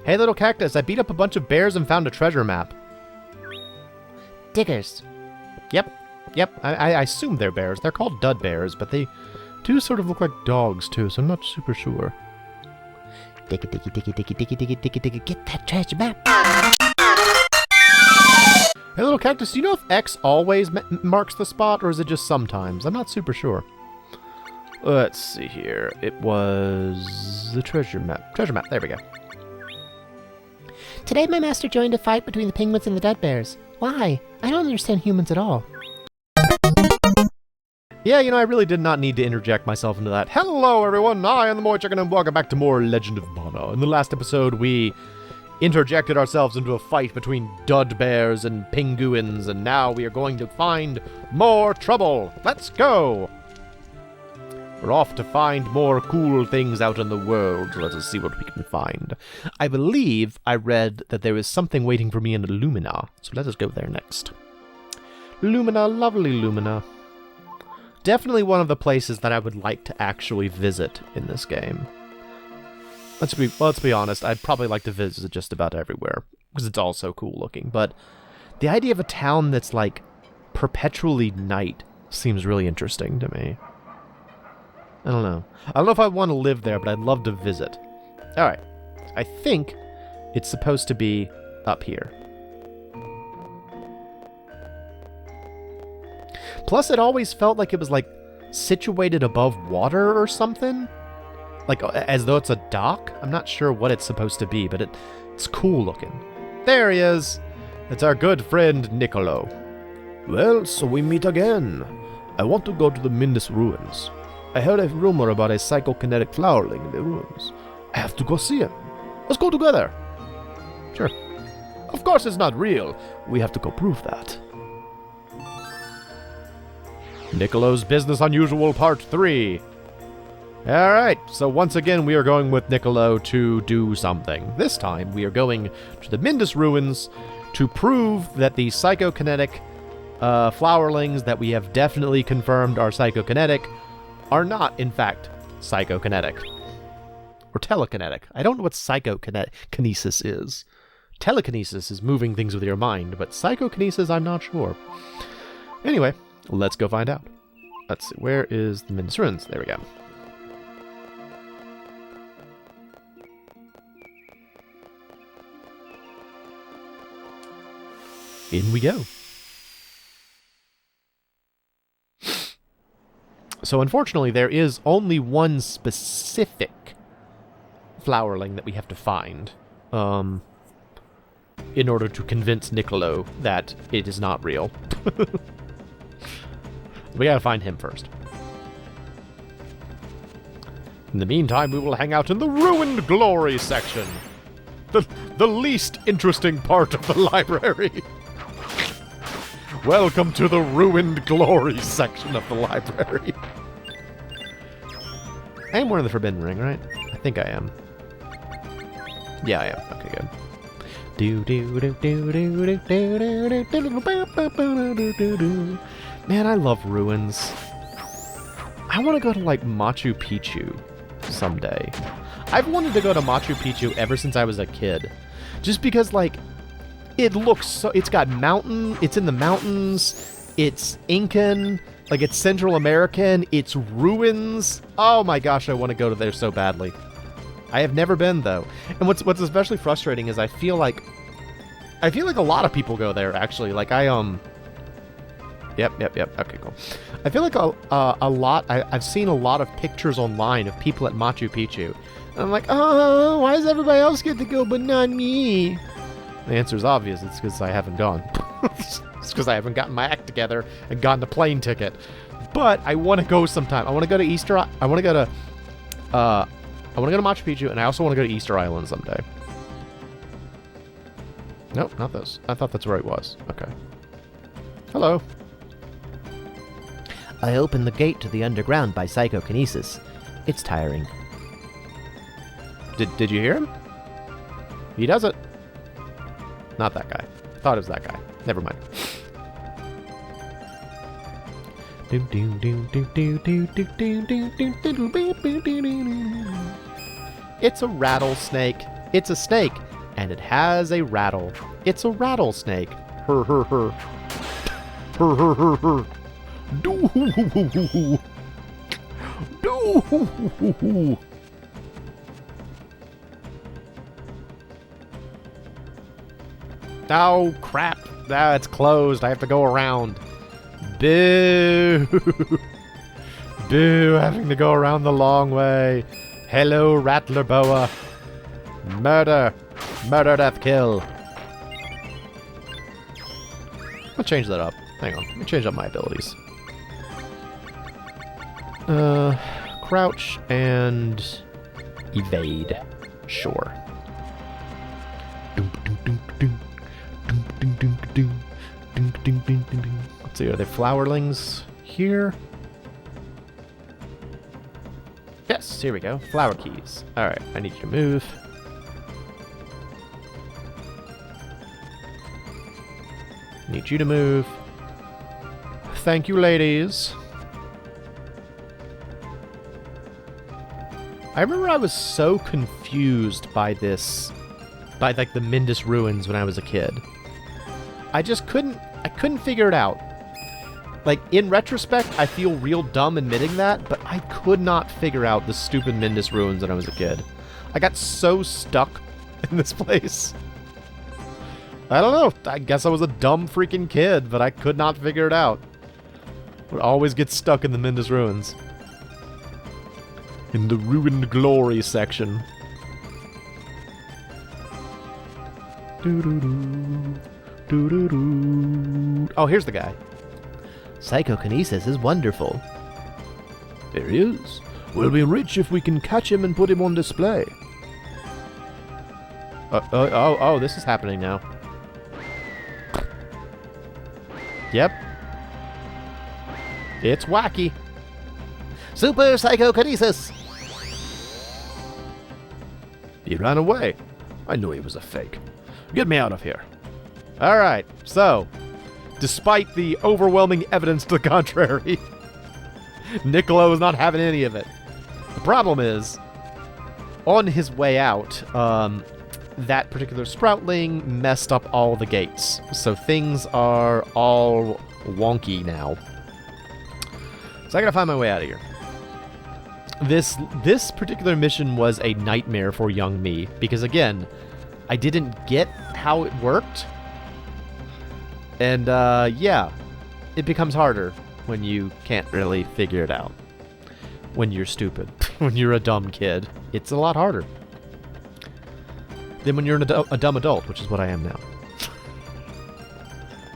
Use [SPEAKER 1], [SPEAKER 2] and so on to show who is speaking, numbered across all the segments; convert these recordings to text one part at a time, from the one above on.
[SPEAKER 1] Hey, little cactus, I beat up a bunch of bears and found a treasure map.
[SPEAKER 2] Diggers.
[SPEAKER 1] Yep. I assume they're bears. They're called dud bears, but they do sort of look like dogs, too, so I'm not super sure.
[SPEAKER 2] Diggy, diggy, diggy, diggy, diggy, diggy, diggy, diggy, get that treasure map.
[SPEAKER 1] Hey, little cactus, do you know if X always marks the spot, or is it just sometimes? I'm not super sure. Let's see here. It was the treasure map. Treasure map, there we go.
[SPEAKER 2] Today my master joined a fight between the penguins and the dead bears. Why? I don't understand humans at all.
[SPEAKER 1] Yeah, I really did not need to interject myself into that. Hello, everyone! I am the MoeChicken, and welcome back to more Legend of Mana. In the last episode, we interjected ourselves into a fight between dud bears and penguins, and now we are going to find more trouble. Let's go! We're off to find more cool things out in the world. Let us see what we can find. I believe I read that there is something waiting for me in Lumina, so let us go there next. Lumina, lovely Lumina. Definitely one of the places that I would like to actually visit in this game. Let's be honest, I'd probably like to visit just about everywhere, because it's all so cool looking, but the idea of a town that's like perpetually night seems really interesting to me. I don't know. I don't know if I want to live there, but I'd love to visit. Alright. I think it's supposed to be up here. Plus, it always felt like it was, like, situated above water or something. Like, as though it's a dock. I'm not sure what it's supposed to be, but it's cool looking. There he is! It's our good friend, Niccolo.
[SPEAKER 3] Well, so we meet again. I want to go to the Mindus ruins. I heard a rumor about a psychokinetic flowerling in the ruins. I have to go see him. Let's go together.
[SPEAKER 1] Sure.
[SPEAKER 3] Of course it's not real. We have to go prove that.
[SPEAKER 1] Niccolo's Business Unusual Part 3. Alright, so once again we are going with Niccolo to do something. This time we are going to the Mindus ruins to prove that the psychokinetic flowerlings that we have definitely confirmed are psychokinetic are not, in fact, psychokinetic. Or telekinetic. I don't know what psychokinesis is. Telekinesis is moving things with your mind, but psychokinesis, I'm not sure. Anyway, let's go find out. Let's see, where is the Mindus ruins? There we go. In we go. So unfortunately, there is only one specific flowerling that we have to find in order to convince Niccolo that it is not real. We gotta find him first. In the meantime, we will hang out in the Ruined Glory section. The least interesting part of the library. Welcome to the Ruined Glory section of the library. I am wearing the Forbidden Ring, right? I think I am. Yeah, I am. Okay, good. Man, I love ruins. I want to go to, like, Machu Picchu someday. I've wanted to go to Machu Picchu ever since I was a kid. Just because, like, it looks so... It's got mountain... It's in the mountains. It's Incan. Like, it's Central American. It's ruins. Oh my gosh, I want to go to there so badly. I have never been, though. And what's especially frustrating is I feel like a lot of people go there, actually. Like, Yep. Okay, cool. I feel like a lot... I've seen a lot of pictures online of people at Machu Picchu. And I'm like, oh, why does everybody else get to go but not me? The answer is obvious. It's because I haven't gone. It's because I haven't gotten my act together and gotten a plane ticket. But I want to go sometime. I want to go to I want to go to Machu Picchu, and I also want to go to Easter Island someday. Nope, not this. I thought that's where it was. Okay. Hello.
[SPEAKER 2] I opened the gate to the underground by psychokinesis. It's tiring.
[SPEAKER 1] Did you hear him? He does it. Not that guy. I thought it was that guy. Never mind. It's a rattlesnake. It's a snake. And it has a rattle. It's a rattlesnake. Her, her, her. Her, her, her, her. Doo-hoo-hoo-hoo-hoo. Doo-hoo-hoo-hoo-hoo. Oh, crap. It's closed. I have to go around. Boo. Boo, having to go around the long way. Hello, Rattler Boa. Murder. Murder, death, kill. I'll change that up. Hang on. Let me change up my abilities. Crouch and evade. Sure. Let's see, are there flowerlings here? Yes, here we go. Flower keys. Alright, I need you to move. Need you to move. Thank you, ladies. I remember I was so confused by this, by like the Mindus Ruins when I was a kid. I couldn't figure it out. Like, in retrospect, I feel real dumb admitting that, but I could not figure out the stupid Mindus Ruins when I was a kid. I got so stuck in this place. I don't know. I guess I was a dumb freaking kid, but I could not figure it out. Would always get stuck in the Mindus Ruins. In the Ruined Glory section. Doo-doo-doo. Doo-doo-doo. Oh, here's the guy.
[SPEAKER 2] Psychokinesis is wonderful.
[SPEAKER 3] There he is. We'll be rich if we can catch him and put him on display.
[SPEAKER 1] Oh, this is happening now. Yep. It's wacky.
[SPEAKER 2] Super psychokinesis!
[SPEAKER 3] He ran away. I knew he was a fake. Get me out of here.
[SPEAKER 1] Alright, so, despite the overwhelming evidence to the contrary, Niccolo is not having any of it. The problem is, on his way out, that particular Sproutling messed up all the gates. So things are all wonky now. So I gotta find my way out of here. This particular mission was a nightmare for young me, because again, I didn't get how it worked. And, yeah, it becomes harder when you can't really figure it out. When you're stupid. When you're a dumb kid. It's a lot harder than when you're a dumb adult, which is what I am now.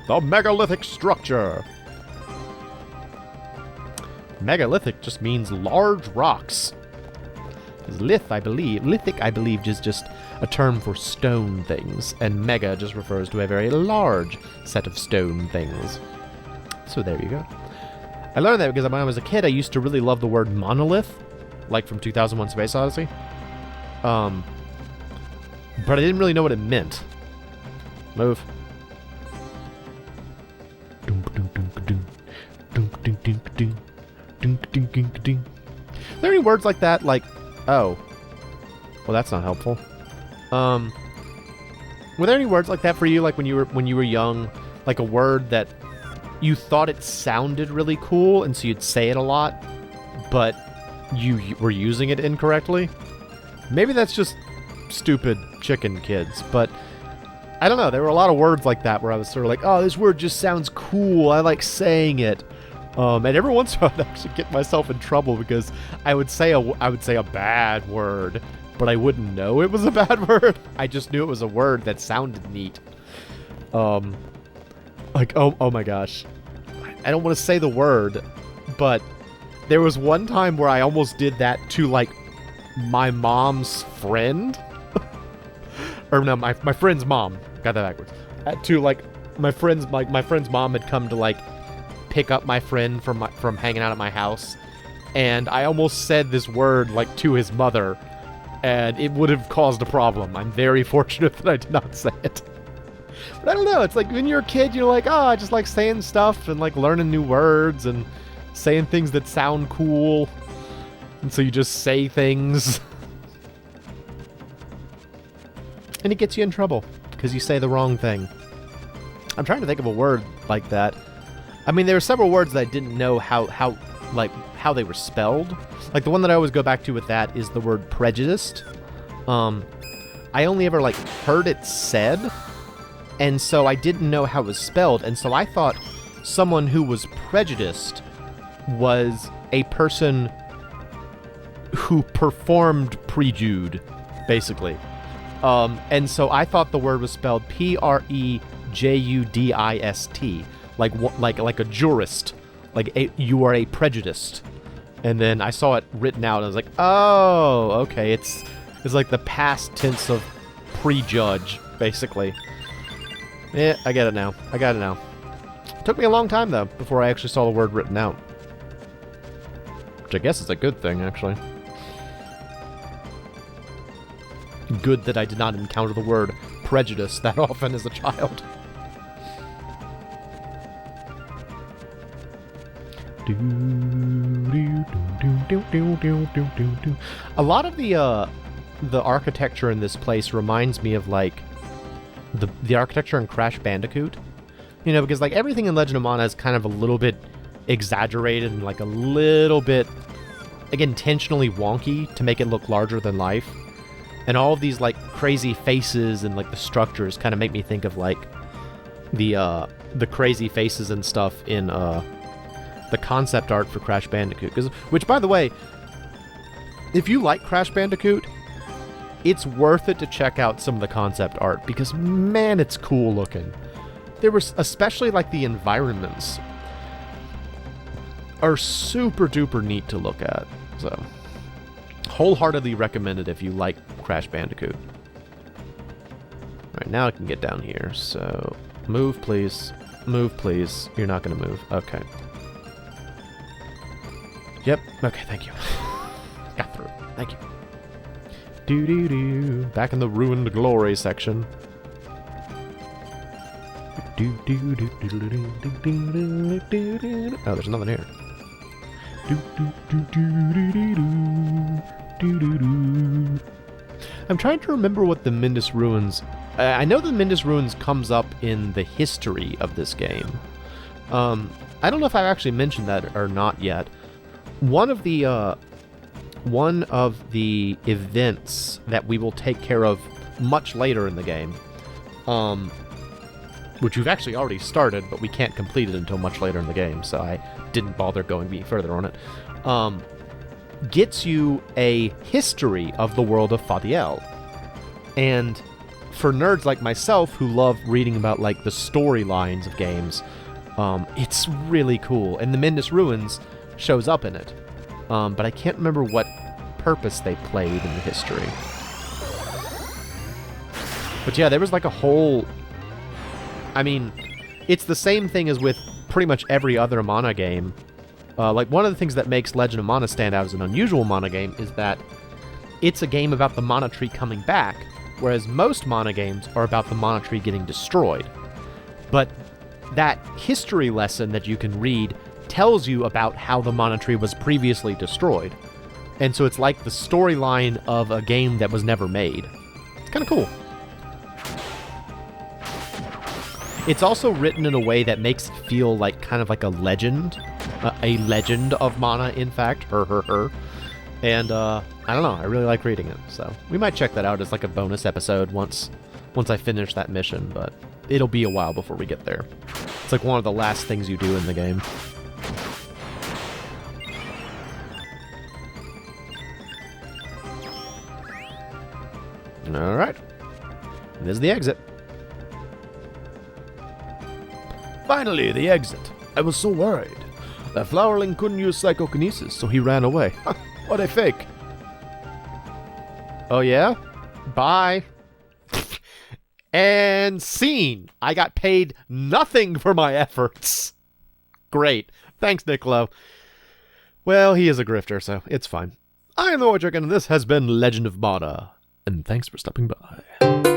[SPEAKER 1] The megalithic structure. Megalithic just means large rocks. Lithic, I believe, is just a term for stone things, and mega just refers to a very large set of stone things. So there you go. I learned that because when I was a kid, I used to really love the word monolith, like from 2001: Space Odyssey. But I didn't really know what it meant. Move. Are there any words like that? Like, oh. Well, that's not helpful. Were there any words like that for you, like when you were young? Like a word that you thought it sounded really cool, and so you'd say it a lot, but you were using it incorrectly? Maybe that's just stupid chicken kids, but I don't know. There were a lot of words like that where I was sort of like, oh, this word just sounds cool. I like saying it. And every once in a while I'd actually get myself in trouble because I would say a bad word, but I wouldn't know it was a bad word. I just knew it was a word that sounded neat. Like, oh my gosh. I don't want to say the word, but there was one time where I almost did that to, like, my mom's friend. Or no, my friend's mom. Got that backwards. To, like, my friend's mom had come to, like, pick up my friend from hanging out at my house, and I almost said this word, like, to his mother, and it would have caused a problem. I'm very fortunate that I did not say it. But I don't know, it's like when you're a kid, you're like, oh, I just like saying stuff and like learning new words and saying things that sound cool, and so you just say things. And it gets you in trouble because you say the wrong thing. I'm trying to think of a word like that. I mean, there are several words that I didn't know how they were spelled. Like, the one that I always go back to with that is the word prejudiced. I only ever, like, heard it said, and so I didn't know how it was spelled, and so I thought someone who was prejudiced was a person who performed prejude, basically. And so I thought the word was spelled prejudist, like a jurist, you are a prejudiced. And then I saw it written out, and I was like, oh, okay, it's like the past tense of prejudge, basically. Yeah, I get it now. I got it now. It took me a long time, though, before I actually saw the word written out. Which I guess is a good thing, actually. Good that I did not encounter the word prejudice that often as a child. A lot of the architecture in this place reminds me of, like, the architecture in Crash Bandicoot. You know, because, like, everything in Legend of Mana is kind of a little bit exaggerated and, like, a little bit, like, intentionally wonky to make it look larger than life. And all of these, like, crazy faces and, like, the structures kind of make me think of, like, the crazy faces and stuff in the concept art for Crash Bandicoot. Which, by the way, if you like Crash Bandicoot, it's worth it to check out some of the concept art, because, man, it's cool looking. There was, especially, like, the environments are super duper neat to look at. So, wholeheartedly recommend it if you like Crash Bandicoot. Alright, now I can get down here, so move, please. Move, please. You're not going to move. Okay. Yep. Okay, thank you. Got through. Thank you. Doo-doo-doo. Back in the Ruined Glory section. Oh, there's nothing here. I'm trying to remember what the Mindus Ruins... I know the Mindus Ruins comes up in the history of this game. I don't know if I've actually mentioned that or not yet. One of the events that we will take care of much later in the game, which we've actually already started, but we can't complete it until much later in the game, so I didn't bother going any further on it, gets you a history of the world of Fadiel. And for nerds like myself who love reading about, like, the storylines of games, it's really cool. And the Mindus Ruins shows up in it. But I can't remember what purpose they played in the history. But yeah, there was, like, a whole... I mean, it's the same thing as with pretty much every other Mana game. Like, one of the things that makes Legend of Mana stand out as an unusual Mana game is that it's a game about the Mana Tree coming back, whereas most Mana games are about the Mana Tree getting destroyed. But that history lesson that you can read tells you about how the Mana Tree was previously destroyed. And so it's like the storyline of a game that was never made. It's kind of cool. It's also written in a way that makes it feel like kind of like a legend of Mana, in fact. And I don't know, I really like reading it, so we might check that out as like a bonus episode once I finish that mission, but it'll be a while before we get there. It's like one of the last things you do in the game. Alright. There's the exit.
[SPEAKER 3] Finally, the exit. I was so worried. That Flowerling couldn't use psychokinesis, so he ran away. What a fake.
[SPEAKER 1] Oh yeah? Bye. And scene. I got paid nothing for my efforts. Great. Thanks, Niccolo. Well, he is a grifter, so it's fine. I am the MoeChicken, and this has been Legend of Mana. And thanks for stopping by.